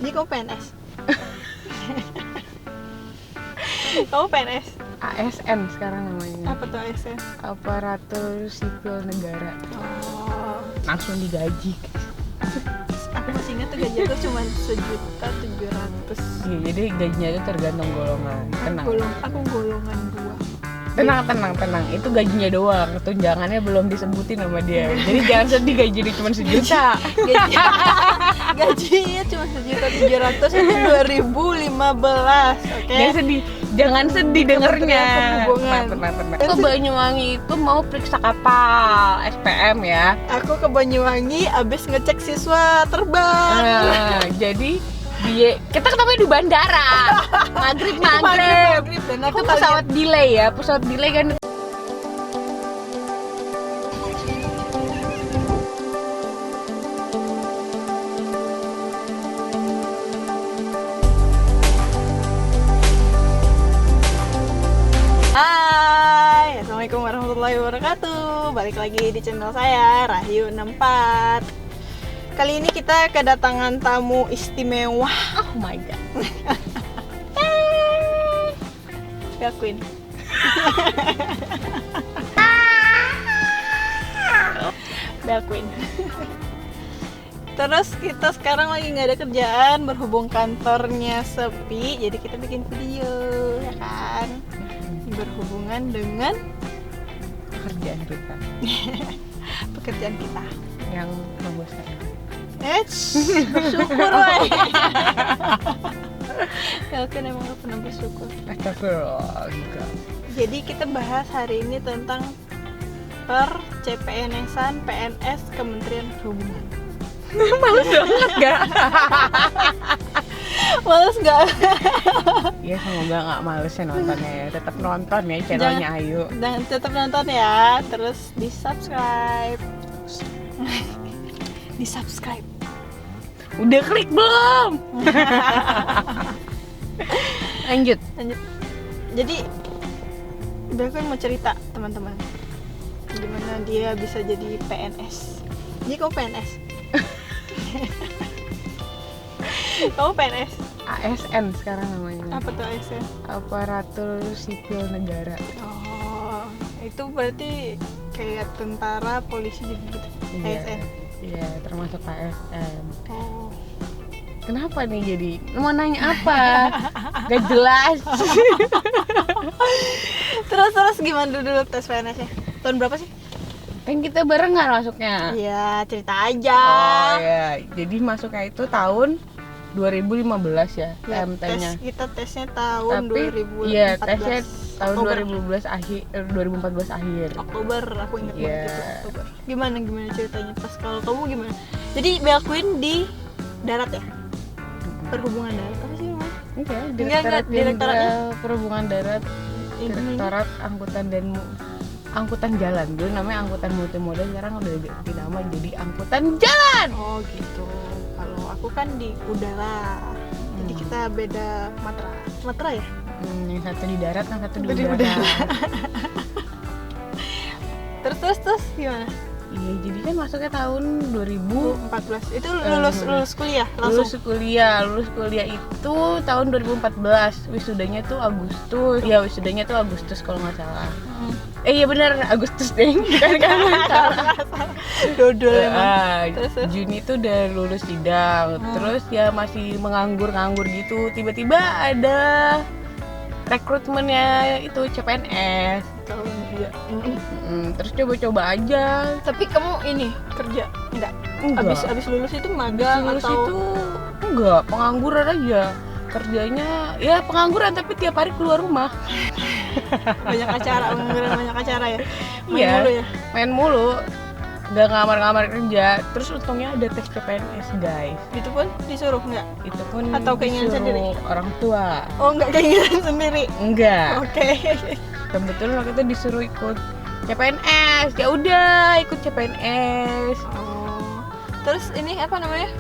Jadi kamu PNS? Kamu PNS? ASN sekarang namanya. Apa tuh ASN? Aparatur Sipil Negara. Oh, Langsung digaji. aku masih ingat tuh gaji aku cuma 1.700.000. Iya, jadi gajinya itu tergantung golongan. Tenang. Aku golongan 2. Tenang. Itu gajinya doang. Tunjangannya belum disebutin sama dia. Jadi jangan sedih gajinya cuma 1 juta. Gajinya cuma 1.700.000 itu 2015. Oke. Jangan sedih dengernya. Perhubungan. Tenang. Ke Banyuwangi itu mau periksa kapal SPM ya. Aku ke Banyuwangi abis ngecek siswa terbang. Nah, jadi kita ketemu di bandara. Maghrib. Dan aku Itu pesawat delay ya, pesawat delay kan. Hai, assalamualaikum warahmatullahi wabarakatuh. Balik lagi di channel saya Rahyu 64. Kali ini kita kedatangan tamu istimewa. Oh my god. Bel Queen. Bel Queen. Terus kita sekarang lagi nggak ada kerjaan, berhubung kantornya sepi, jadi kita bikin video, ya kan? Berhubungan dengan pekerjaan kita yang membosankan. Bersyukur woy. Ya kan emang gak pernah bersyukur. Astagfirullah. Jadi kita bahas hari ini tentang CPNS-an PNS Kementerian Perhubungan. Males banget gak? Males gak? Ya semoga gak males ya nontonnya ya. Tetap nonton ya channelnya Ayu. Dan tetap nonton ya. Terus di subscribe. Di subscribe. Udah klik belum? Lanjut. Jadi Belkan mau cerita teman-teman gimana dia bisa jadi PNS. Jadi kamu PNS? Kamu PNS? ASN sekarang namanya. Apa tuh ASN? Aparatur Sipil Negara. Oh, itu berarti kayak tentara, polisi gitu. ASN. Iya, termasuk ASN. Oh. Kenapa nih jadi? Mau nanya apa? Gak jelas. Terus gimana dulu tes PNS-nya? Tahun berapa sih? Kan kita barengan masuknya. Iya, cerita aja. Oh iya, jadi masuknya itu tahun 2015 ya, Ya, TMT-nya. kita tesnya tahun Tapi 2014. iya, tesnya tahun Oktober. 2014 akhir. Oktober, aku ingat Iya. banget itu Oktober. Gimana ceritanya pas kalau kamu gimana? Jadi Bel Queen di darat ya? Perhubungan darat apa sih namanya? Enggak, Direktorat Jenderal Perhubungan Darat, Ini Direktorat Angkutan Jalan. Dulu namanya Angkutan Multimoda, sekarang udah ganti nama jadi Angkutan Jalan. Oh gitu. Kalau aku kan di udara. Jadi kita beda matra ya? Yang satu di darat, yang satu di Di udara. udara. Terus gimana? Iya, jadi kan masuknya tahun 2000. 14. Itu lulus kuliah langsung. Lulus kuliah itu tahun 2014. Wisudanya tuh Agustus. Ya, wisudanya tuh Agustus kalau nggak salah. Iya benar, Agustus deh. Kan salah. Dodol emang. Terus? Juni tuh udah lulus sidang. Terus ya masih nganggur gitu. Tiba-tiba ada rekrutmennya itu CPNS. Tahun dia. Terus coba-coba aja. Tapi kamu ini kerja enggak? Enggak. Abis lulus itu magang Lulus atau itu enggak, pengangguran aja. Kerjanya ya pengangguran tapi tiap hari keluar rumah. banyak acara ya? Iya, Mulu ya? main mulu. Gak ngamar-ngamar kerja. Terus untungnya ada tes CPNS guys. Itu pun disuruh enggak? Itu pun Atau keinginan disuruh sendiri? orang tua. Oh enggak keinginan sendiri? Enggak. Oke. Kebetulan waktu itu disuruh ikut CPNS. Ya udah ikut CPNS. Oh. Terus ini apa namanya?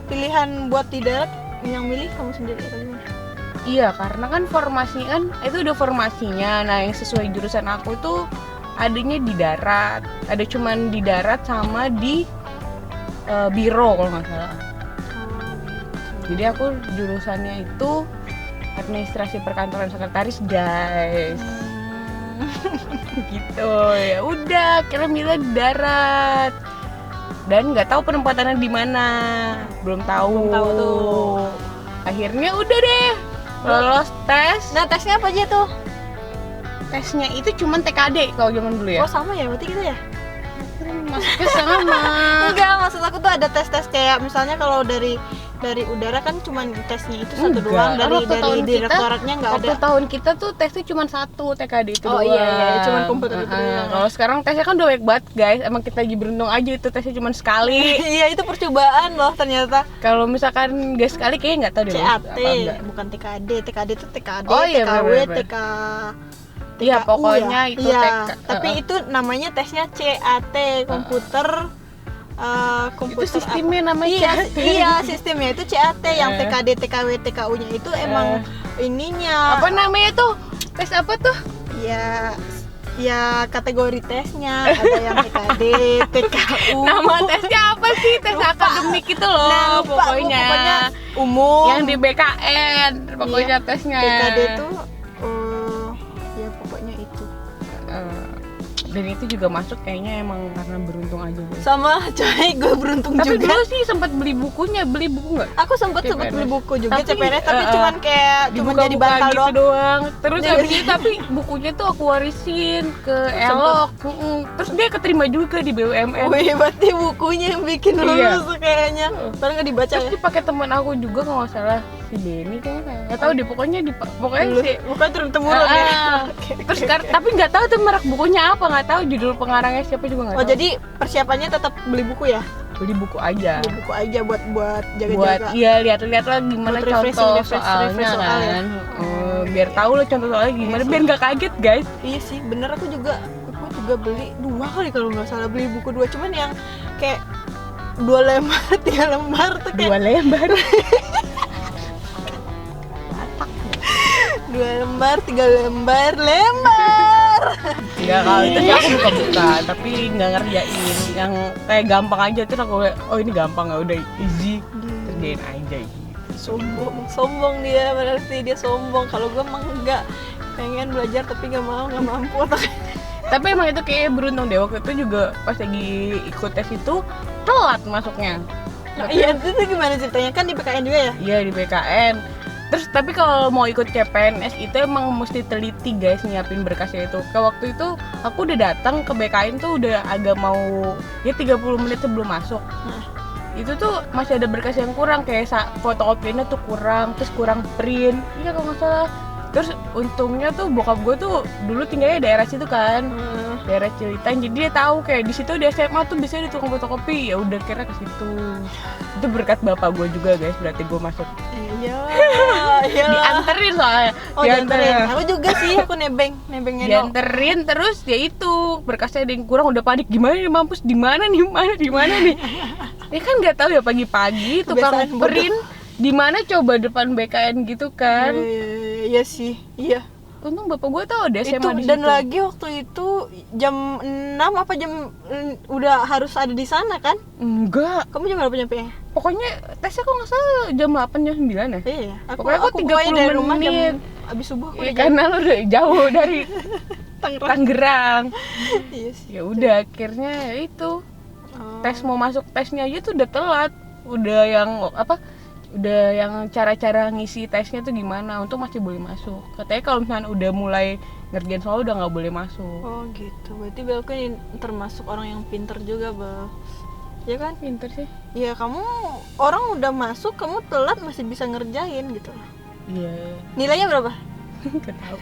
Pilihan buat di darat yang milih kamu sendiri atau gimana? Iya, karena kan formasinya kan itu udah formasinya. Nah, yang sesuai jurusan aku tuh adanya di darat. Ada cuman di darat sama di biro kalau nggak salah. Oh, gitu. Jadi aku jurusannya itu administrasi perkantoran sekretaris guys. Gitu ya udah kira milih di darat dan nggak tahu penempatannya di mana, belum tahu tuh. Akhirnya udah deh lolos tes. Nah, tesnya apa aja tuh? Tesnya itu cuman TKD kalau zaman dulu ya. Oh, sama ya berarti kita ya? Masuknya sama. Enggak, maksud aku tuh ada tes-tes kayak misalnya kalau dari udara kan cuman tesnya itu satu doang, dari direktoratnya nggak ada. Waktu tahun kita tuh tesnya cuma satu TKD itu Oh doang. iya, cuman komputer itu doang. Kalau sekarang tesnya kan udah banyak banget guys. Emang kita lagi beruntung aja itu tesnya cuma sekali. Iya, itu percobaan loh ternyata. Kalau misalkan gak sekali kayaknya nggak tahu deh. CAT, apa enggak. bukan TKD. TKD itu TKD, Oh, iya, TKW, bener-bener. TK. Iya, TKU pokoknya ya? itu Iya, TK. tapi itu namanya tesnya CAT, komputer. Komputer Itu sistemnya namanya iya, CAT. iya, sistemnya itu CAT. Yang TKD, TKW, TKU-nya itu emang ininya. Apa namanya tuh? Tes apa tuh? Ya kategori tesnya ada yang TKD, TKU. Nama tesnya apa sih? Tes akademik itu loh. Nah, lupa, pokoknya umum. yang di BKN pokoknya Iya, tesnya. TKD tuh ya pokoknya itu. Dan itu juga masuk kayaknya emang karena beruntung aja gue. Sama coy, gue beruntung Tapi juga. dulu sih sempat beli bukunya, beli buku nggak? Aku sempat CPNS. beli buku juga Tapi, CPNS, tapi cuman kayak cuman jadi dibuka-buka bantal gitu doang. doang. Terus Jadi- habis itu tapi bukunya tuh aku warisin ke Elok. Terus dia keterima juga di BUMN. Wih, berarti bukunya yang bikin Iya. lulus kayaknya. Padahal nggak dibaca Terus ya. dipakai teman aku juga kalau nggak salah si Denny kayaknya. Nggak tahu deh pokoknya pokoknya Lulus, si bukan turun temurun ya. Oke, Terus oke. tapi nggak tahu tuh merek bukunya apa, nggak tahu judul pengarangnya siapa juga nggak Oh, tahu. jadi persiapannya tetap beli buku ya? beli buku aja. Beli buku aja buat Buat jaga-jaga. iya lihat-lihat lah gimana Buat refreshing, contoh refresh soalnya soal ya. kan. Biar tahu lah contoh soalnya gimana, Iya biar nggak kaget guys. Iya sih, bener aku juga beli 2 kali kalau nggak salah, beli buku 2, cuman yang kayak 2 lembar, 3 lembar tuh kayak 2 lembar. 2 lembar, 3 lembar. Enggak, kalau itu sih aku buka-buka tapi nggak ngerjain. Yang kayak gampang aja terus aku kayak, oh ini gampang ya udah easy, kerjain aja gitu. Sombong dia, berarti dia sombong. Kalau gue emang enggak, pengen belajar tapi nggak mampu. Tapi emang itu kayak beruntung deh, waktu itu juga pas lagi ikut tes itu telat masuknya. Iya, itu gimana ceritanya? Kan di PKN juga ya? Iya di BKN. Terus tapi kalau mau ikut CPNS itu emang mesti teliti guys nyiapin berkasnya itu. Ke waktu itu aku udah datang ke BKN tuh udah agak mau ya 30 menit sebelum masuk. Itu tuh masih ada berkas yang kurang, kayak fotokopiannya tuh kurang, terus kurang print. Iya kalau nggak salah. Terus untungnya tuh bokap gue tuh dulu tinggalnya daerah situ kan, daerah Cilitan, jadi dia tahu kayak di situ di SMA tuh biasanya di tukang fotokopi. Ya udah kira ke situ. Itu berkat bapak gue juga guys, berarti gue masuk. Iya. Dianterin soalnya. Oh, dianterin. Aku juga sih, aku nebeng Dianterin terus ya itu berkasnya ada yang kurang, udah panik gimana nih mampus, di mana nih. Ya kan nggak tahu ya pagi-pagi tukang Kebiasaan bodoh. print di mana coba depan BKN gitu kan. Iya sih, iya. Untung bapak gue tahu deh Itu SMA di dan situ. lagi waktu itu jam 6 apa jam udah harus ada di sana kan? Enggak, Kamu jam berapa nyampe? pokoknya tesnya kok nggak salah jam 8 jam 9 ya. Iya, Pokoknya aku 30 dari rumah menit. jam abis subuh aku Ya udah karena lu udah jauh dari Tangerang. Tangerang. Iya sih. Ya udah akhirnya ya itu tes mau masuk tesnya aja tuh udah telat. Udah yang cara-cara ngisi tesnya tuh gimana, untuk masih boleh masuk. Katanya kalau misalnya udah mulai ngerjain soal udah nggak boleh masuk. Oh gitu, berarti Belku ini termasuk orang yang pinter juga, Bel. Ya kan? Pinter sih. Iya, kamu orang udah masuk, kamu telat masih bisa ngerjain gitu. Iya. Nilainya berapa? Nggak tahu.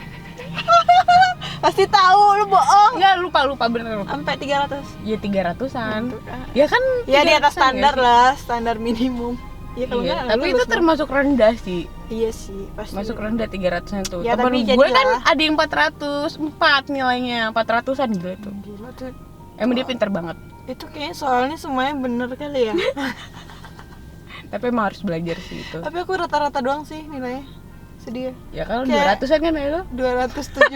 Pasti tahu, lu bohong. Nggak, lupa bener. Sampai 300. Ya 300-an. Gitu kan. Ya kan Ya di atas 300-an standar nggak sih? lah, standar minimum. Ya kalau Iya, enggak tapi itu lulus dong. termasuk rendah sih. Iya sih, pasti. Masuk rendah 300-an tuh. Ya, Temen tapi gue kan jadilah. ada yang 404 nilainya, 400-an gila tuh. Gila tuh. Emang dia pinter banget. Itu kayaknya soalnya semuanya bener kali ya. Tapi emang harus belajar sih itu. Tapi aku rata-rata doang sih nilainya. Sedih. Ya kalau Kayak- 200-an kan ya lo? 279.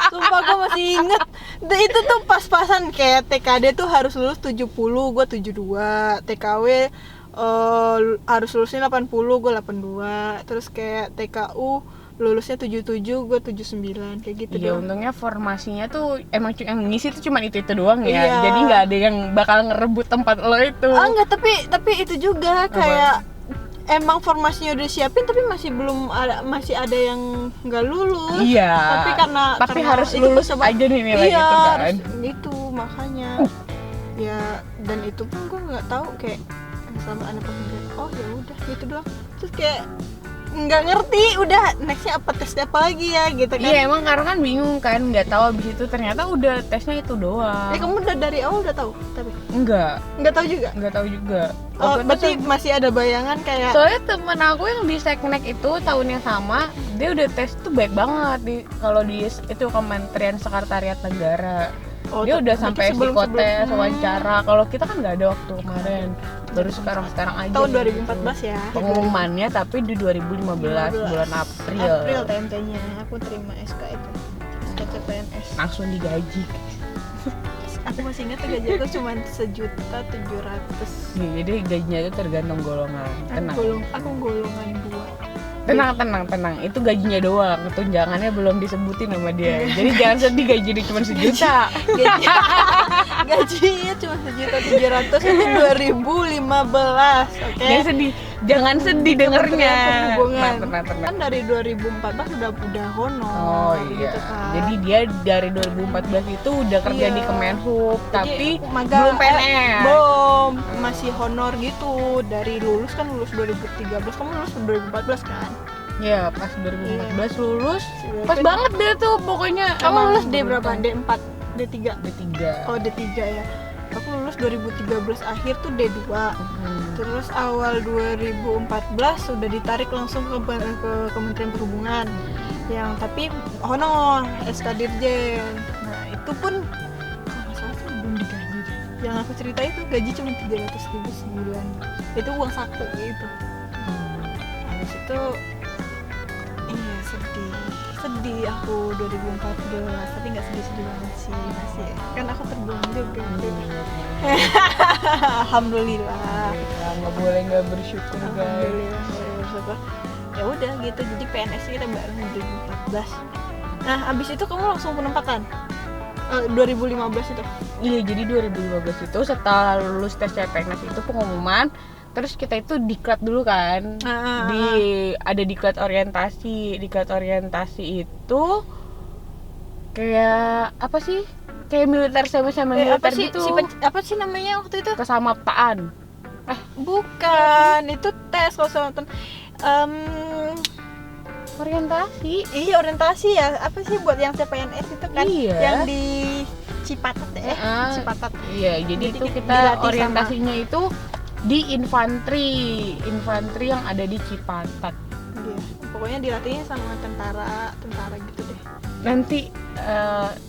Sumpah gue masih inget. Itu tuh pas-pasan kayak TKD tuh harus lulus 70, gue 72. TKW harus lulusnya 80, gue 82. Terus kayak TKU lulusnya 77, gue 79, kayak gitu Iya, doang. untungnya formasinya tuh emang yang ngisi tuh cuma itu doang ya. Iya. Jadi nggak ada yang bakal ngerebut tempat lo itu. Enggak, tapi itu juga kayak emang formasinya udah siapin tapi masih ada yang nggak lulus. Iya. Tapi karena harus itu lulus percobaan. aja nih nilai Iya, itu kan. harus itu makanya. Ya, dan itu pun gue nggak tahu kayak selama ada pemilihan. Oh ya udah gitu doang. Terus kayak nggak ngerti udah nextnya apa, tesnya apa lagi ya gitu kan. Iya, emang karena kan bingung kan, nggak tahu abis itu ternyata udah tesnya itu doang. Kamu udah dari awal udah tahu tapi Nggak tahu juga. tahu juga. Oh, Waktu itu berarti masih ada bayangan kayak soalnya temen aku yang di Seknek itu tahun yang sama, dia udah tes tuh baik banget kalau di itu Kementerian Sekretariat Negara. Dia udah sampai psikotes, wawancara. Kalau kita kan nggak ada waktu kemarin, baru sekarang aja. Tahun gitu. 2014 ya. Pengumumannya tapi di 2015 bulan April. TMT-nya aku terima SK itu. SK CPNS. Langsung digaji. Aku masih ingat gaji aku cuma 1.700.000. Nih, jadi gajinya itu tergantung golongan. Tenang. Aku golongan 2. Tenang. Itu gajinya doang, tunjangannya belum disebutin sama dia. Jadi jangan sedih gajinya cuma 1 juta. Gajinya cuma 1.700.000 itu 2015. Oke. Jangan sedih dengernya. Perhubungan. Kan dari 2014 udah honor. Oh iya. Gitu kan. Jadi dia dari 2014 itu udah kerja di Kemenhub, tapi belum PNS. Belum, masih honor gitu. Dari lulus 2013, kamu lulus 2014 kan? Ya, pas 2014 lulus. Pas banget deh tuh pokoknya. Kamu lulus D berapa? D4, D3? D3. Oh, D3 ya. Aku lulus 2013 akhir tuh D2. Terus awal 2014 sudah ditarik langsung ke Kementerian Perhubungan. Yang tapi honor SK Dirjen. Nah, itu pun kalau nggak salah sih belum digaji deh. Yang aku cerita itu gaji cuma 300.000 sebulan. Itu uang saku gitu. Habis itu iya sedih aku 2014, tapi nggak sedih banget sih, masih kan aku terbuang juga. Alhamdulillah. Nggak boleh nggak bersyukur guys. Alhamdulillah bersyukur. Ya udah gitu, jadi PNS kita bareng 2014. Nah abis itu kamu langsung penempatan 2015 itu. Iya, jadi 2015 itu setelah lulus tes CPNS itu pengumuman. Terus kita itu diklat dulu kan, ada diklat orientasi. Diklat orientasi itu kayak apa sih? Kayak militer sama militer gitu. Apa sih namanya waktu itu? Kesamaptaan. Bukan, itu tes kalau orientasi. Iya, orientasi ya. Apa sih buat yang CPNS itu kan? Iya. Yang di Cipatat Cipatat. Iya, jadi itu kita orientasinya itu di infanteri yang ada di Cipatat. Iya, pokoknya dilatihnya sama tentara gitu deh. Nanti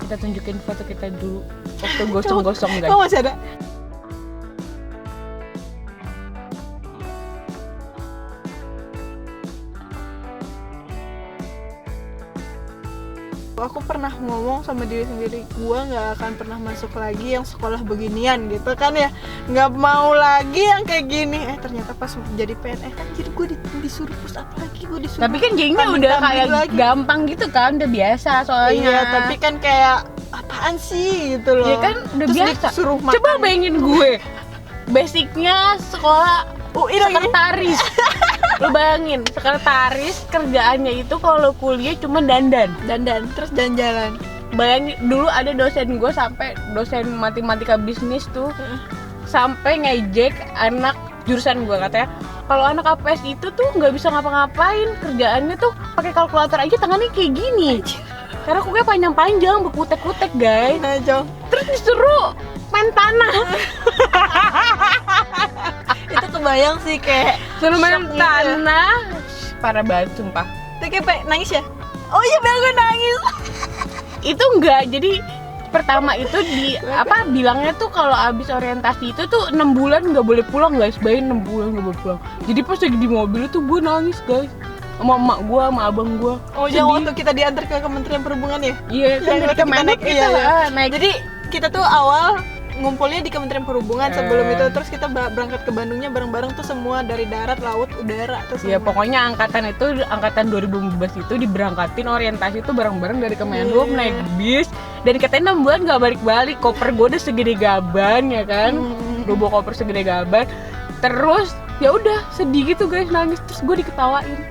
kita tunjukin foto kita dulu waktu gosong-gosong guys. Kok masih ada? Aku pernah ngomong sama diri sendiri, gua nggak akan pernah masuk lagi yang sekolah beginian gitu kan ya, nggak mau lagi yang kayak gini. Ternyata pas jadi PNS anjir gue disuruh push up lagi, gue disuruh. Tapi kan jadinya udah kayak lagi gampang gitu kan, udah biasa soalnya. Iya, tapi kan kayak apaan sih gitu loh. Iya kan udah terus biasa. Disuruh makan. Coba bayangin gue, basicnya sekolah sekretaris. Lo bayangin, sekretaris kerjaannya itu kalau kuliah cuma dandan terus jalan-jalan. Bayangin dulu ada dosen gue, sampai dosen matematika bisnis tuh sampai ngejek anak jurusan gue, katanya kalau anak APS itu tuh nggak bisa ngapa-ngapain, kerjaannya tuh pakai kalkulator aja tangannya kayak gini. Karena kukunya panjang-panjang, berkutek-kutek guys. Terus disuruh main tanah. Itu kebayang sih, kayak suruh main tanah. Parah banget sumpah. Itu kayak nangis ya? Oh iya, biar gue nangis. Itu enggak, jadi pertama itu bilangnya tuh kalau abis orientasi itu tuh 6 bulan nggak boleh pulang guys. Bayangin 6 bulan nggak boleh pulang. Jadi pas lagi di mobil tuh gue nangis guys, sama emak gue, sama abang gue. Oh, yang waktu kita diantar ke Kementerian Perhubungan ya? Iya, kan kita naik itu naik. Jadi kita tuh awal ngumpulnya di Kementerian Perhubungan sebelum itu, terus kita berangkat ke Bandungnya bareng-bareng tuh semua dari darat, laut, udara tuh semua. Ya pokoknya angkatan 2015 itu diberangkatin orientasi itu bareng-bareng dari Kemenhub naik bis, dan katanya 6 bulan nggak balik-balik, koper gue udah segede gaban ya kan, gue bawa koper segede gaban, terus ya udah sedih gitu guys, nangis, terus gue diketawain.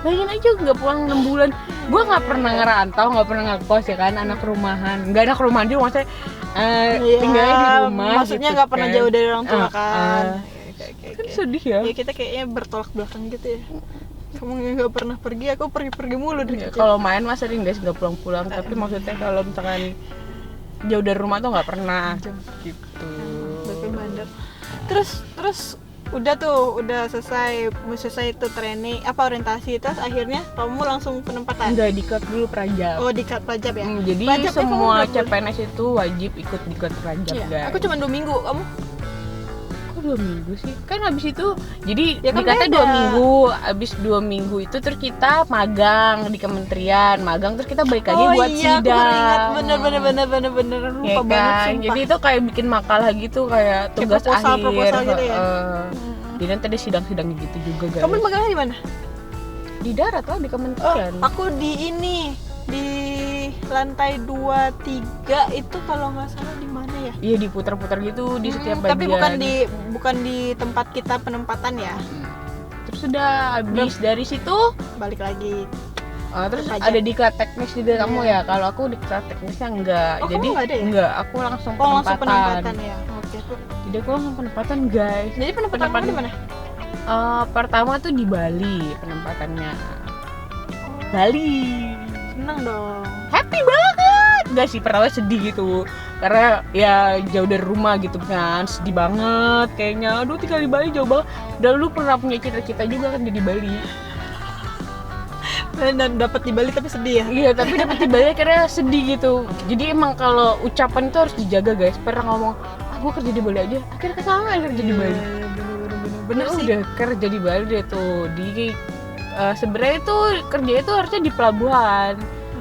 Bayangin aja nggak pulang 6 bulan. Gue nggak pernah ngerantau, nggak pernah ngekos ya kan, anak rumahan, nggak anak rumahan juga maksudnya tinggalnya di rumah. Maksudnya gitu nggak pernah kan. jauh dari orang tua kan. Kan sedih ya. Ya kita kayaknya bertolak belakang gitu ya. Kamu nggak pernah pergi, aku pergi mulu dari Ya, kecil. kalau main mah sering guys nggak pulang-pulang, tapi maksudnya kalau misalkan jauh dari rumah tuh nggak pernah gitu. Sampai bandar. Terus udah selesai itu training orientasi, terus akhirnya kamu langsung penempatan. Enggak, diklat dulu Prajab. Oh, diklat Prajab ya. Jadi Prajabnya semua kamu nggak CPNS itu wajib ikut diklat Prajab Iya. guys. Aku cuma 2 minggu, kamu? Kok 2 minggu sih? Kan habis itu jadi Ya kan dikatanya beda. 2 minggu, habis 2 minggu itu terus kita magang di kementerian, magang terus kita balik lagi buat iya, sidang. aku baru ingat, bener lupa Ya banget kan? sumpah. Jadi itu kayak bikin makalah gitu, kayak tugas proposal akhir. gitu ya? Jadi nanti ada sidang-sidang gitu juga guys. Kamu magangnya di mana? Di darat lah, di kementerian. Aku di lantai 2-3 itu kalau nggak salah di mana ya? Iya, diputar-putar gitu di setiap bagian. Tapi bukan di tempat kita penempatan ya. Terus udah habis dari situ Balik lagi. terus Pajak. ada diklat teknis juga kamu ya. Kalau aku diklat teknisnya enggak. Oh, Jadi kamu nggak ada ya? enggak, aku langsung Langsung penempatan. penempatan ya. Oke. Jadi aku langsung penempatan guys. Jadi penempatan kamu di mana? Pertama tuh di Bali penempatannya. Bali. Senang dong. Happy banget. Enggak sih, pertama sedih gitu. Karena ya jauh dari rumah gitu kan. Sedih banget kayaknya. Aduh, tinggal di Bali jauh banget. Dan lu pernah punya cita-cita juga kan di Bali. Dan dapat di Bali tapi sedih ya. Iya, tapi dapet di Bali karena sedih gitu. Jadi emang kalau ucapan itu harus dijaga guys. Pernah ngomong, gue kerja di Bali aja. Akhirnya kesana kerja di Bali. Bener Ya sih. udah kerja di Bali deh tuh. Di sebenarnya itu kerja itu harusnya di pelabuhan.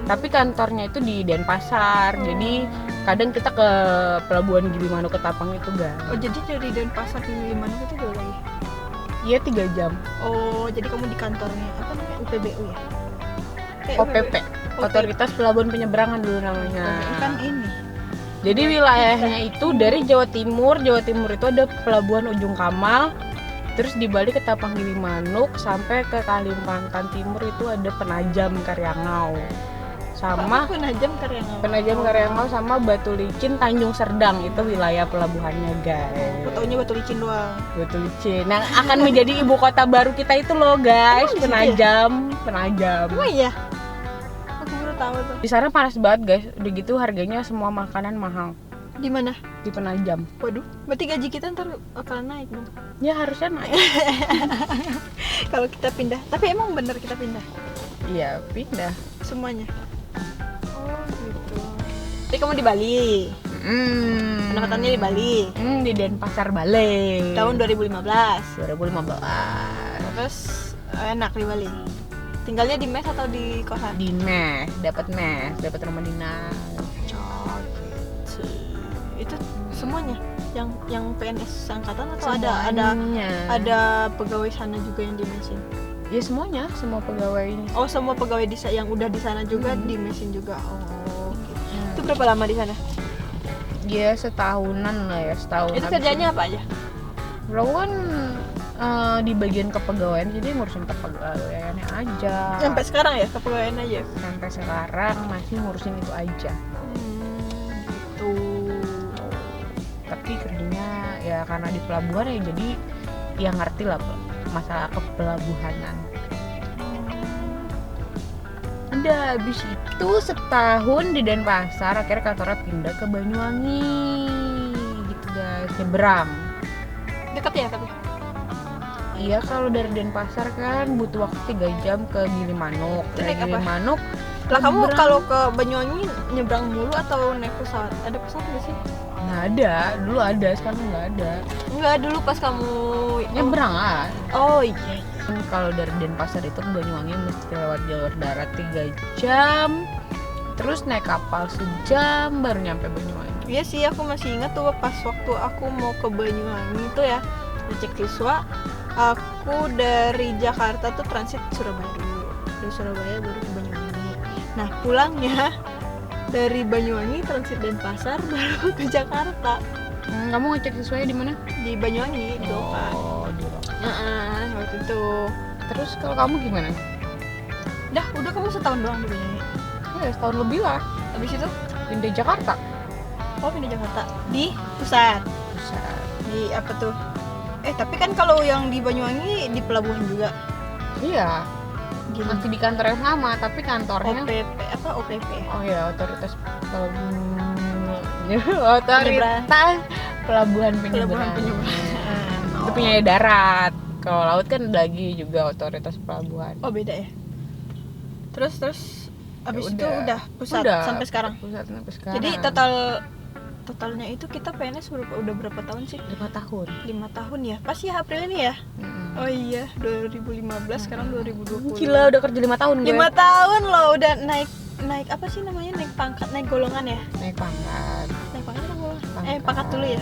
Tapi kantornya itu di Denpasar. Jadi kadang kita ke pelabuhan Gilimanuk ke Tapang itu guys. Oh, jadi dari Denpasar ke Gilimanuk itu jauh lagi. Iya, 3 jam. Oh, jadi kamu di kantornya apa namanya? UPBU ya? OPP, Otoritas Pelabuhan Penyeberangan dulu namanya. Kan ini. Jadi wilayahnya itu dari Jawa Timur itu ada Pelabuhan Ujung Kamal, terus di Bali ke Tapang Gilimanuk, sampai ke Kalimantan Timur itu ada Penajam Karyangau, sama Penajam Karyangau sama Batu Licin Tanjung Serdang, itu wilayah pelabuhannya guys. Aku taunya Batu Licin doang. Batu Licin yang akan menjadi ibu kota baru kita itu loh guys. Emang di situ Penajam. Oh iya. Aku baru tahu tuh. Di sana panas banget guys. Udah gitu harganya semua makanan mahal. Di mana? Di Penajam. Waduh, berarti gaji kita ntar akan naik dong. Ya harusnya naik. Kalau kita pindah. Tapi emang bener kita pindah Iya, pindah. semuanya. Oh gitu. Jadi kamu di Bali. Penempatannya di Bali. Di Denpasar, Bali. Tahun 2015. 2015. Terus enak di Bali. Tinggalnya di mes atau di kosan? Di mes, dapat rumah dinas. Oh, gitu. Itu semuanya yang PNS angkatan atau ada pegawai sana juga yang di mesin? Ya semuanya, semua pegawai. Oh, semua pegawai yang udah di sana juga di mesin juga. Oh, gitu. Itu berapa lama di sana? Ya setahunan lah ya, setahun. Itu kerjanya apa aja? Lo kan di bagian kepegawaian, jadi ngurusin kepegawaiannya aja. Sampai sekarang ya kepegawaian aja? Sampai sekarang masih ngurusin itu aja. Gitu. Tapi kerjanya ya karena di pelabuhan ya, jadi ya ngerti lah masalah kepelabuhanan. Udah habis itu setahun di Denpasar, akhirnya kantornya pindah ke Banyuwangi gitu guys, nyebrang. Dekat ya tapi? Iya, kalau dari Denpasar kan butuh waktu 3 jam ke Gilimanuk. Itu naik apa? Gilimanuk. Lah kamu nyebrang. kalau ke Banyuwangi nyebrang mulu atau naik pesawat? Ada pesawat nggak sih? Nggak ada, dulu ada, sekarang nggak ada. Enggak, dulu pas kamu Nyebrang lah. Oh iya. Kalau dari Denpasar itu ke Banyuwangi mesti lewat jalur darat 3 jam. terus naik kapal sejam baru nyampe Banyuwangi. Iya sih, aku masih ingat tuh pas waktu aku mau ke Banyuwangi tuh ya, ngecek siswa, aku dari Jakarta tuh transit Surabaya dulu, dari Surabaya baru ke Banyuwangi. Nah pulangnya dari Banyuwangi transit Denpasar baru ke Jakarta. Kamu ngecek siswanya di mana? Di Banyuwangi, di Opan. Oh, di Opan. Waktu itu. Terus kalau kamu gimana? Udah kamu setahun doang di Banyuwangi. Ya, setahun lebih lah. Habis itu Pindah Jakarta. oh pindah Jakarta di pusat. Di apa tuh? Tapi kan kalau yang di Banyuwangi di pelabuhan juga. Iya. Gini. Masih di kantor yang sama, tapi kantornya OPP. Oh ya, otoritas pelabuhan penyeberangan. Itu punya darat. Kalau laut kan lagi juga otoritas pelabuhan. Oh beda ya. Terus abis Ya itu udah pusat sampai sekarang. Pusat sampai sekarang. Jadi totalnya itu kita PNS udah berapa tahun sih? 5 tahun. 5 tahun ya. Pas ya April ini ya. Oh iya, 2015 sekarang 2020. Gila, udah kerja 5 tahun gue. 5 tahun loh, udah naik apa sih namanya? Naik pangkat, naik golongan ya? Naik pangkat. Naik pangkat atau golongan? Pangkat dulu ya.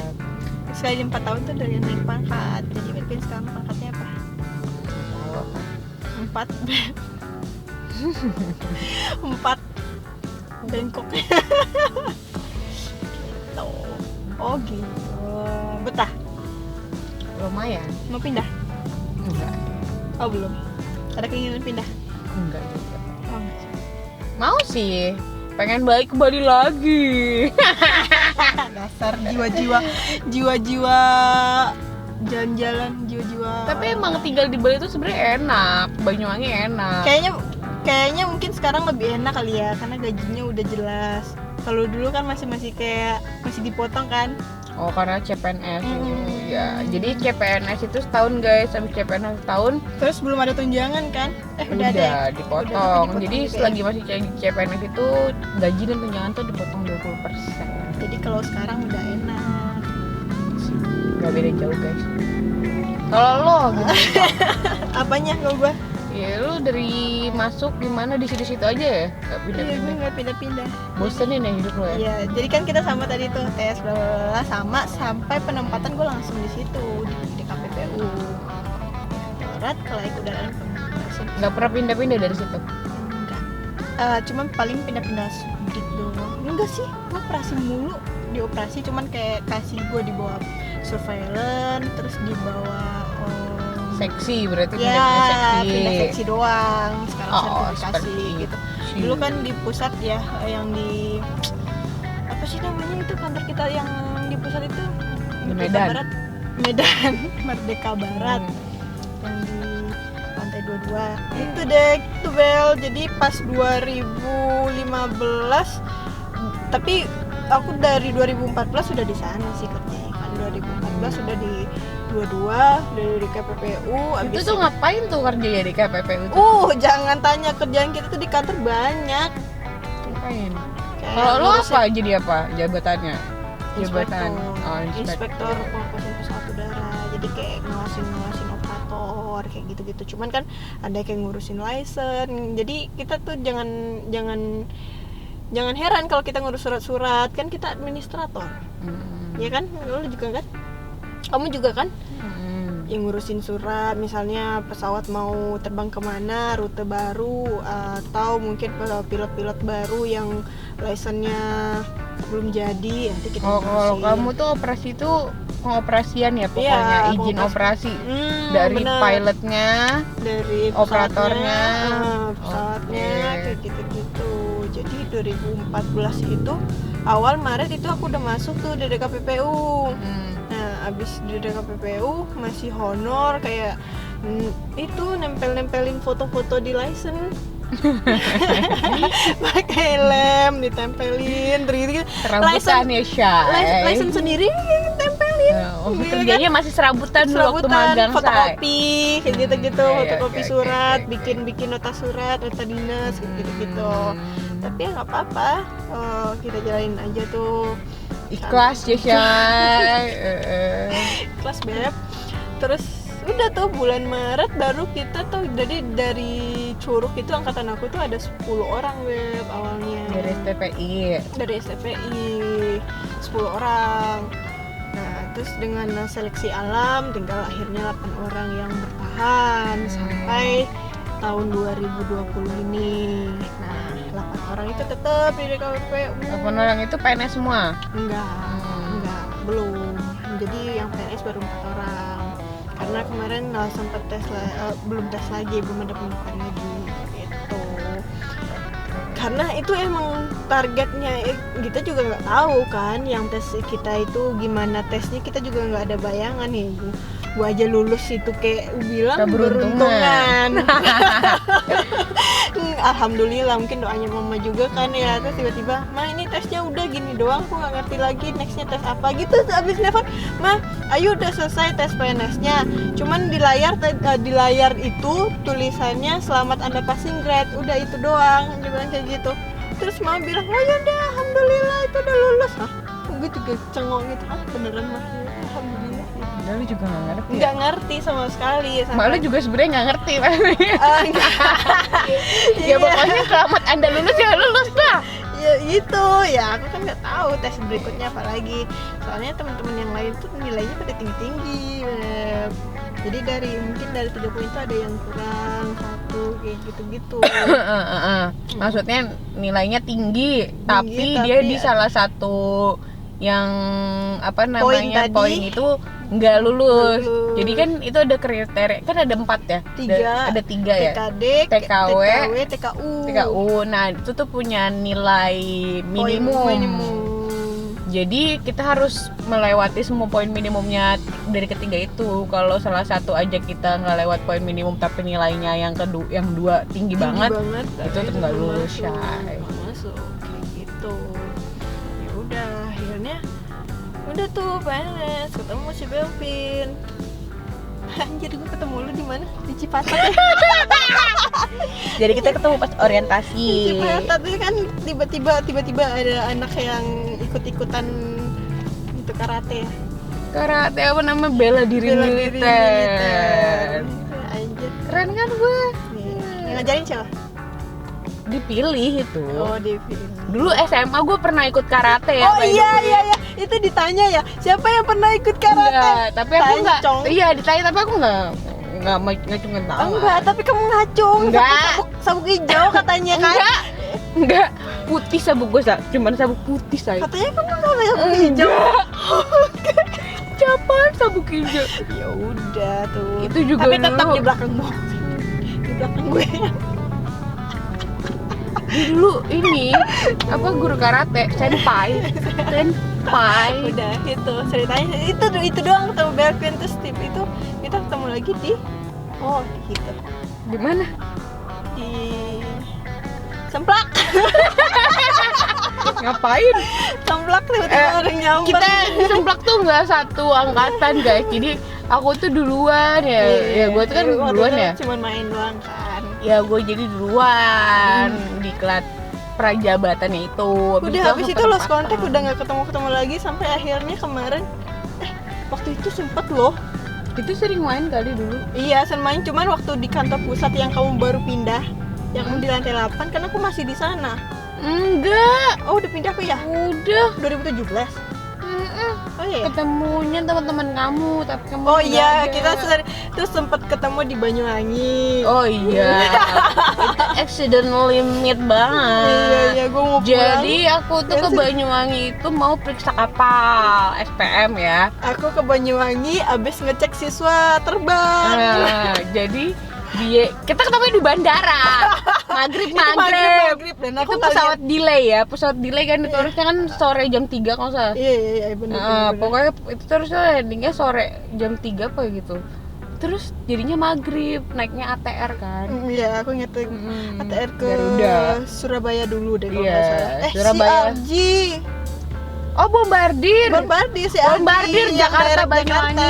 Sekali 4 tahun tuh dari naik pangkat. Jadi mungkin sekarang pangkatnya apa? Tahu apa? 4 Bangkok. Oh gitu. Betah? Lumayan. Mau pindah? Enggak. Oh belum. Ada keinginan pindah? Enggak juga. Oh enggak sih. Mau sih. Pengen balik ke Bali lagi. Dasar jiwa-jiwa jalan-jalan, jiwa-jiwa. Tapi emang tinggal di Bali itu sebenarnya enak. Banyuwangi enak. Kayaknya mungkin sekarang lebih enak kali ya, karena gajinya udah jelas. Kalau dulu kan masih kayak masih dipotong kan. Oh, karena CPNS itu. Ya, jadi CPNS itu setahun guys, habis CPNS setahun Terus belum ada tunjangan kan? Udah ada ya? dipotong. Udah Jadi juga selagi ya? masih CPNS itu gaji dan tunjangan tuh dipotong 20%. Jadi kalau sekarang udah enak. Gak beda jauh guys. Kalau lo gitu. Apanya kalau gua? Ya lu dari masuk gimana di situ-situ aja ya? Gak Iya, gue pindah-pindah. nggak pindah-pindah. Bosenin ya hidup lo ya? Iya, jadi kan kita sama tadi tuh tes bla bla bla, sama sampai penempatan gue langsung di situ di KPPU. Darat Kelaik Udara Pengoperasian. Gak pernah pindah-pindah dari situ? Enggak. Cuman paling pindah-pindah subdit doang. Enggak sih, gue operasi mulu di operasi, cuman kayak kasih gue di bawah surveillance, terus di bawah Seksi berarti ya, seksi. pindah seksi doang. Sekarang sertifikasi seperti gitu. itu. Dulu kan di pusat ya, yang di apa sih namanya itu kantor kita yang di pusat itu Di Merdeka Medan. Barat. Medan Merdeka Barat yang di lantai 22 itu deh itu Bel. Jadi pas 2015 tapi aku dari 2014 sudah di sana sih kerjanya kan. 2014 sudah di 22 dari KPPU. Itu tuh ngapain tuh kerja ya di KPPU tuh? Jangan tanya, kerjaan kita tuh di kantor banyak. Ngapain? Kayak Kalau lo ngurusin apa jadi apa jabatannya? Jabatan inspektor pengawasan pesawat udara. Jadi kayak ngawasin operator kayak gitu-gitu. Cuman kan ada kayak ngurusin license. Jadi kita tuh jangan heran kalau kita ngurus surat-surat, kan kita administrator. Ya kan? Lo juga kan? Kamu juga kan? Yang ngurusin surat, misalnya pesawat mau terbang kemana, rute baru, atau mungkin pilot-pilot baru yang license-nya belum jadi, nanti kita kalau ngurusin. kamu tuh operasi itu pengoperasian ya pokoknya, Iya, izin operasi dari bener. pilotnya, dari operatornya, pesawatnya, Oke. kayak gitu-gitu. Jadi 2014 itu awal Maret itu aku udah masuk tuh dari KPPU. Nah, abis di KPPU masih honor kayak itu nempelin foto-foto di license. Pakai lem ditempelin gitu. Serabutan ya Syai. License sendiri tempelin. Kerjanya masih serabutan dulu waktu magang Syai. Fotokopi kayak gitu-gitu, Iya, fotokopi oke, surat, oke. bikin nota surat, nota dinas gitu-gitu. Tapi ya nggak apa-apa, kita jalanin aja tuh. Ikhlas ya Syai. Kelas beb. Terus udah tuh bulan Maret baru kita tuh, jadi dari Curug itu angkatan aku tuh ada 10 orang Beb awalnya Dari STPI. dari STPI 10 orang. Nah terus dengan seleksi alam tinggal akhirnya 8 orang yang bertahan sampai tahun 2020 ini. Nah 8 orang itu tetap di DKWP. 8 orang itu PNS semua? Enggak, belum. Jadi yang PNS baru 4 orang. Karena kemarin sempat belum tes lagi, belum ada pembukaan lagi gitu. Karena itu emang targetnya kita juga nggak tahu kan, yang tes kita itu gimana tesnya, kita juga nggak ada bayangan nih. Gua aja lulus itu kayak bilang beruntungan. Alhamdulillah, mungkin doanya mama juga kan ya. Terus tiba-tiba, "Ma ini tesnya udah gini doang, aku nggak ngerti lagi nextnya tes apa." Gitu. Abis nelfon, "Ma, ayo udah selesai tes PNS-nya. Cuman di layar itu tulisannya selamat Anda passing grade. Udah itu doang." Dia bilang kayak gitu. Terus mama bilang, "Oh ya udah, alhamdulillah itu udah lulus." Hah? Gue juga cengok gitu. Ah, beneran mah. Alhamdulillah. Lu juga nggak ngerti. Nggak ngerti sama sekali. Mak lu juga sebenarnya nggak ngerti. Ya Ya pokoknya selamat Anda lulus ya lulus lah. ya gitu ya, aku kan nggak tahu tes berikutnya apa lagi, soalnya teman-teman yang lain tuh nilainya pada tinggi-tinggi Beb. Jadi mungkin dari 30 itu ada yang kurang 1 kayak gitu-gitu. Maksudnya nilainya tinggi tapi dia di salah satu yang apa namanya poin itu nggak lulus. Jadi kan itu ada kriteria, kan ada 4 ya? 3. Ada 3 ya? TKD, TKW, TKU. Nah itu tuh punya nilai minimum. Jadi kita harus melewati semua poin minimumnya dari ketiga itu. Kalau salah satu aja kita nggak lewat poin minimum tapi nilainya yang dua tinggi banget itu tuh nggak lulus ya. Masuk kayak gitu. Ya udah, akhirnya udah tuh PNS, ketemu si Belvin. Anjir, gue ketemu lu di mana? Di Cipatat ya. Jadi kita ketemu pas orientasi. Di Cipatat itu kan tiba-tiba ada anak yang ikut-ikutan itu karate ya. Karate apa namanya, bela diri militer. Anjir. Keren kan gue? Yang ngajarin siapa? Dipilih itu. Oh, dipilih. Dulu SMA gue pernah ikut karate ya. Oh iya. Itu ditanya ya, siapa yang pernah ikut karate? Enggak, tapi aku enggak. Iya, ditanya tapi aku enggak ngacungin tangan. Enggak, tapi kamu ngacung. Enggak. Sabuk hijau katanya kan? Enggak. Putih sabuk gue, cuman sabuk putih saya. Katanya kamu enggak sabuk hijau. Capan sabuk hijau. Ya udah tuh. Itu juga tapi tetap dulu. di belakangmu. Di belakang gue. Dulu ini apa, guru karate senpai. Udah itu ceritanya itu doang ketemu Belvin. Terus tip itu kita ketemu lagi di gitu. Di mana? Di Semplak. Ngapain? Semplak tiba-tiba orang nyamper. Kita di Semplak tuh nggak satu angkatan guys. Jadi aku tuh duluan ya. Ya gue tuh kan duluan ya. Cuman main doang kan. Ya gue jadi duluan di kelas prajabatannya itu. Habis itu lost kontak, udah nggak ketemu lagi sampai akhirnya kemarin waktu itu sempet loh. Itu sering main kali dulu. Iya, sering main, cuman waktu di kantor pusat yang kamu baru pindah, yang di lantai 8 kan aku masih di sana. Enggak. Oh, udah pindah aku ya? Udah 2017. Oh iya. Ketemunya teman-teman kamu, tapi kamu Oh iya, kita terus sempat ketemu di Banyuwangi. Oh iya. Itu accident limit banget. Iya, gue mau pulang. Jadi aku tuh ke Banyuwangi itu mau periksa kapal SPM ya. Aku ke Banyuwangi abis ngecek siswa terbang. Nah, jadi kita ketemu di bandara. Maghrib. Dan aku itu pesawat delay ya, pesawat delay kan itu harusnya kan sore jam 3 kalau salah. Iya benar. Pokoknya itu terusnya landingnya sore jam 3 apa gitu. Terus jadinya maghrib, naiknya ATR kan. Iya, aku nyetir ATR ke Garuda. Surabaya dulu deh kalau Iya, nggak salah. Surabaya. CRJ. Oh, Bombardir Jakarta Banyuwangi.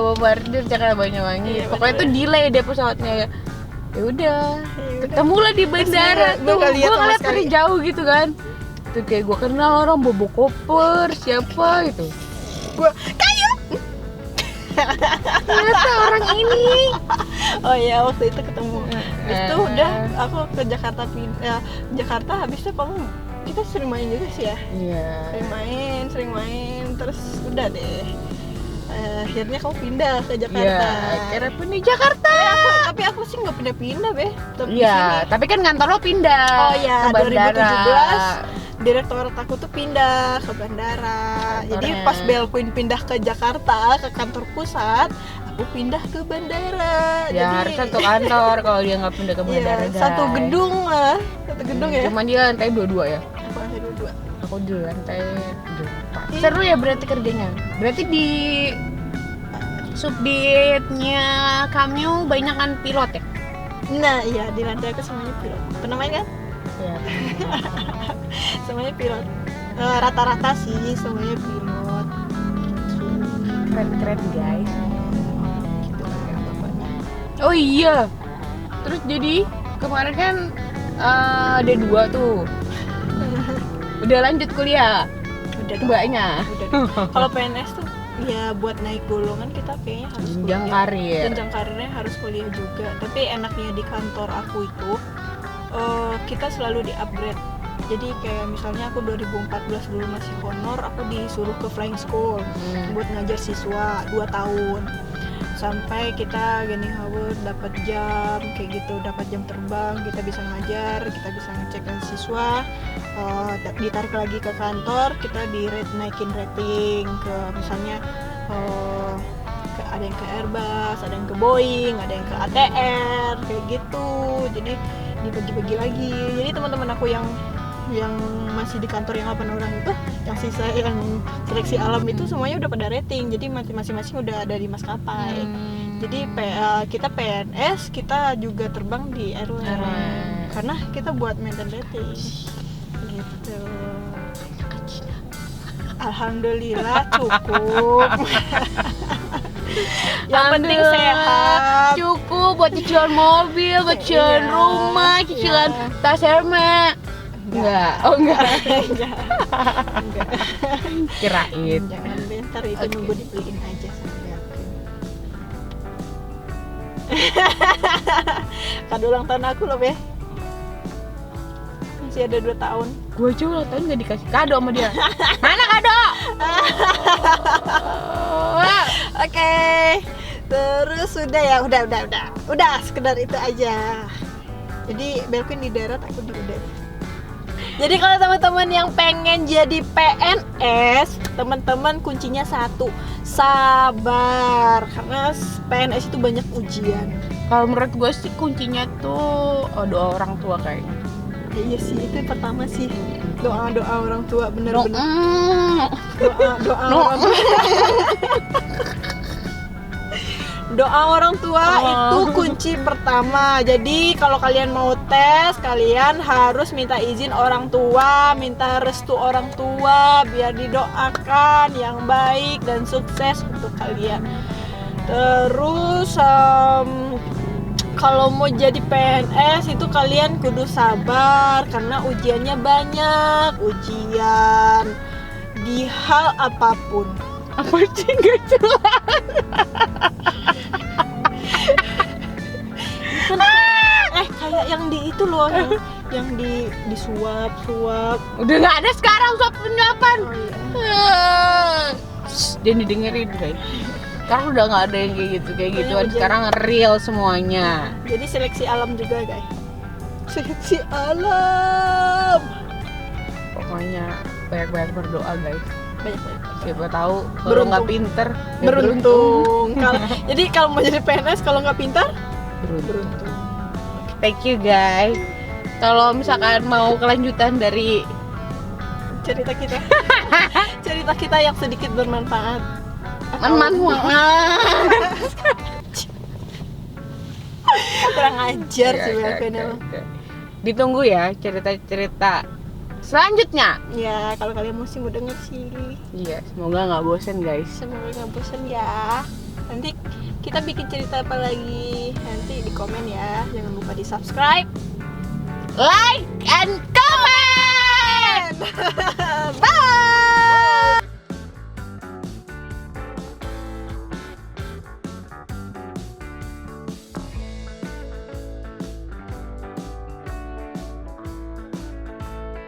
Bombardir Jakarta Banyuwangi. Iya, pokoknya itu delay deh pesawatnya ya. Ya udah, ketemulah di bandara tuh. Gue ngeliat dari jauh gitu kan. Tuh kayak gue kenal orang bobo koper siapa gitu. Gue kayu. ternyata orang ini. Oh iya, waktu itu ketemu. Habis itu udah aku ke Jakarta Jakarta, habis itu kita sering main juga sih ya. Iya. Sering main, terus udah deh. Akhirnya kamu pindah ke Jakarta. Iya, kira pindah Jakarta. Tapi aku sih nggak pindah-pindah, Be. Tetap di Iya, sini. tapi kan kantor lo pindah. Oh iya, ke bandara. 2017 direktorat aku tuh pindah ke bandara. Jadi Kantornya. pas Belqueen pindah ke Jakarta, ke kantor pusat, aku pindah ke bandara. Ya Jadi harus satu kantor kalau dia nggak pindah ke bandara. iya, satu guys. gedung lah. Satu gedung ya. Cuma dia lantai 22 ya. Aku lantai 22. Aku di lantai 4. Iya. Seru ya berarti kerjanya. Berarti di subditnya kamu banyak kan pilot ya? Nah, iya di lantai aku semuanya pilot. Pernah main kan? Iya. Semuanya pilot. Rata-rata sih semuanya pilot. Keren-keren guys. Gitu ya bapaknya. Oh iya. Terus jadi kemarin kan ada 2 tuh. Udah lanjut kuliah. Udah dong. Mbaknya. Udah dong. Kalau PNS tuh ya buat naik golongan kita kayaknya harus Jenjang kuliah. karir. Jenjang karirnya harus kuliah juga. Tapi enaknya di kantor aku itu kita selalu di-upgrade. Jadi kayak misalnya aku 2014 dulu masih honor, aku disuruh ke flying school buat ngajar siswa 2 tahun. Sampai kita gaining hour, dapat jam kayak gitu, dapat jam terbang, kita bisa ngajar, kita bisa ngecek siswa, ditarik lagi ke kantor, kita naikin rating ke misalnya ada yang ke Airbus, ada yang ke Boeing, ada yang ke ATR kayak gitu. Jadi dibagi-bagi lagi. Jadi teman-teman aku yang masih di kantor yang 8 orang itu, yang sisa yang seleksi alam itu semuanya udah pada rating. Jadi masing-masing udah ada di maskapai. Jadi kita PNS, kita juga terbang di airline. Karena kita buat maintain rating. Gitu. Alhamdulillah cukup. Yang penting sehat. Cukup buat cicilan mobil, buat cicilan Iya. rumah, cicilan tas Hermes. Enggak. Oh enggak. Enggak. Kirain. Jangan bentar itu Oke. nunggu dibeliin aja sama kado ulang tahun aku loh, Be. Masih ada 2 tahun. Gue aja ulang tahun gak dikasih kado sama dia. Mana kado? Oke. Terus udah ya, udah sekedar itu aja. Jadi Belqueen di darat, aku di udara. Jadi kalau teman-teman yang pengen jadi PNS, teman-teman kuncinya satu, sabar. Karena PNS itu banyak ujian. Kalau menurut gue sih kuncinya tuh doa orang tua kayaknya. Ya, iya sih, itu yang pertama sih. Doa orang tua, bener-bener. Doa orang tua. Doa orang tua itu kunci pertama. Jadi kalau kalian mau tes, kalian harus minta izin orang tua, minta restu orang tua biar didoakan yang baik dan sukses untuk kalian. Terus kalau mau jadi PNS itu kalian kudu sabar karena ujiannya banyak, ujian di hal apapun. Apa sih gak jelas? Kayak yang di itu loh, yang disuap. Udah gak ada sekarang suap penyuapan. Oh iya. Dan didengerin guys. Sekarang udah gak ada yang kayak gituan. Ujian. Sekarang real semuanya. Jadi seleksi alam juga, guys. Seleksi alam. Pokoknya banyak-banyak berdoa guys. Banyak. Siapa tahu kalau Beruntung. nggak pinter ya Beruntung. Jadi kalau mau jadi PNS kalau nggak pintar, beruntung. beruntung. Thank you guys. Kalau misalkan mau kelanjutan dari Cerita kita yang sedikit bermanfaat. Kurang ajar sih Belqueen emang. Ditunggu ya cerita-cerita selanjutnya. Ya kalau kalian masih mau denger sih, Iya, semoga nggak bosen guys. semoga nggak bosan ya. Nanti kita bikin cerita apa lagi, nanti di komen ya. Jangan lupa di subscribe. Like and comment.